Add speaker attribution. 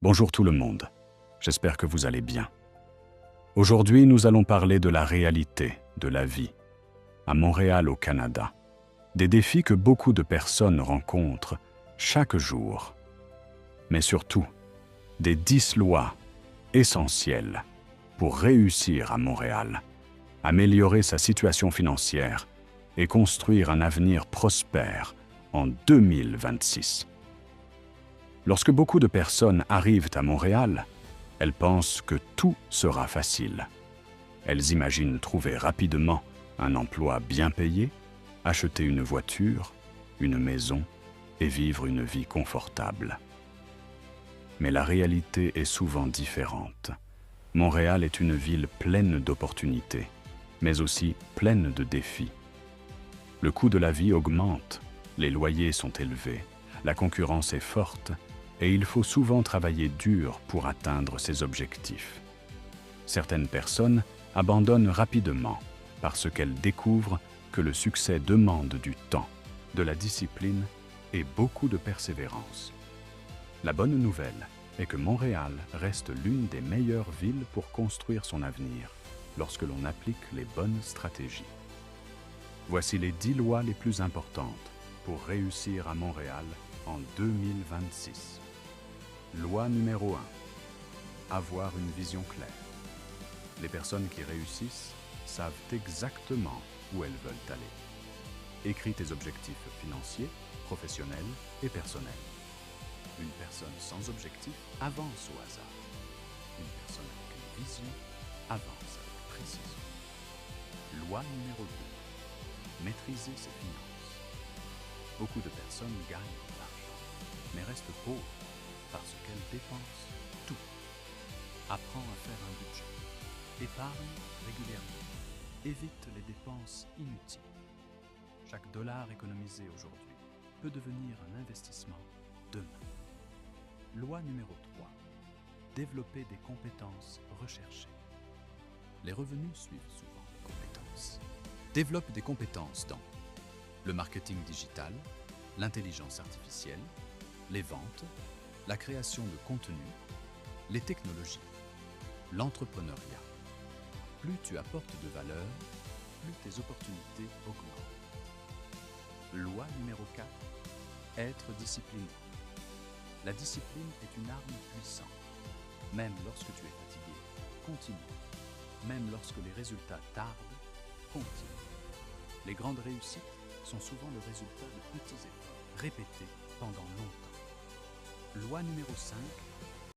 Speaker 1: Bonjour tout le monde, j'espère que vous allez bien. Aujourd'hui, nous allons parler de la réalité de la vie à Montréal au Canada, des défis que beaucoup de personnes rencontrent chaque jour, mais surtout des 10 lois essentielles pour réussir à Montréal, améliorer sa situation financière et construire un avenir prospère en 2026. Lorsque beaucoup de personnes arrivent à Montréal, elles pensent que tout sera facile. Elles imaginent trouver rapidement un emploi bien payé, acheter une voiture, une maison et vivre une vie confortable. Mais la réalité est souvent différente. Montréal est une ville pleine d'opportunités, mais aussi pleine de défis. Le coût de la vie augmente, les loyers sont élevés, la concurrence est forte et il faut souvent travailler dur pour atteindre ses objectifs. Certaines personnes abandonnent rapidement parce qu'elles découvrent que le succès demande du temps, de la discipline et beaucoup de persévérance. La bonne nouvelle est que Montréal reste l'une des meilleures villes pour construire son avenir lorsque l'on applique les bonnes stratégies. Voici les 10 lois les plus importantes pour réussir à Montréal en 2026. Loi numéro 1. Avoir une vision claire. Les personnes qui réussissent savent exactement où elles veulent aller. Écris tes objectifs financiers, professionnels et personnels. Une personne sans objectif avance au hasard. Une personne avec une vision avance avec précision. Loi numéro 2. Maîtriser ses finances. Beaucoup de personnes gagnent de l'argent, mais restent pauvres parce qu'elles dépensent tout. Apprends à faire un budget. Épargne régulièrement. Évite les dépenses inutiles. Chaque dollar économisé aujourd'hui peut devenir un investissement demain. Loi numéro 3. Développer des compétences recherchées. Les revenus suivent souvent les compétences. Développe des compétences dans le marketing digital, l'intelligence artificielle, les ventes, la création de contenu, les technologies, l'entrepreneuriat. Plus tu apportes de valeur, plus tes opportunités augmentent. Loi numéro 4. Être discipliné. La discipline est une arme puissante. Même lorsque tu es fatigué, continue. Même lorsque les résultats tardent, continue. Les grandes réussites sont souvent le résultat de petits efforts répétés pendant longtemps. Loi numéro 5.